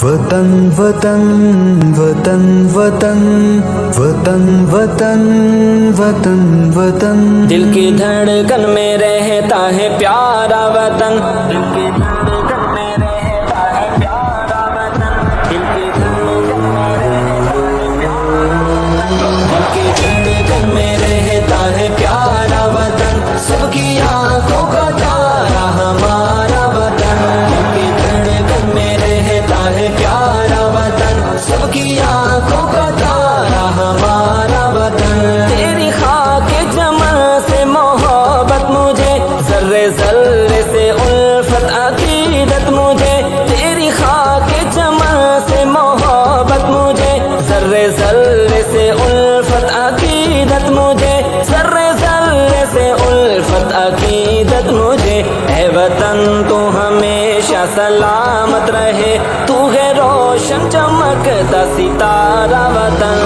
وطن وطن وطن وطن وطن وطن وطن وطن دل کی دھڑکن میں رہتا ہے پیارا وطن، دل کی دھڑکن میں رہتا ہے پیارا وطن، دل کی دھڑکن میں رہتا ہے پیارا وطن، سب کی آنکھوں کا تارا ہمارا وطن، دل کی دھڑکن میں رہتا ہے پیارا وطن، سب کی آنکھوں کا تارا ہمارا وطن۔ تیری خاک چمن سے محبت مجھے، ذرے ذرے سے الفت عقیدت مجھے، تیری خاک چمن سے محبت مجھے، ذرے ذرے سے الفت عقیدت مجھے، ذرے ذرے سے الفت عقیدت مجھے۔ اے وطن تو ہمیشہ سلامت رہے، تو ہے روشن چمکتا ستارہ وطن،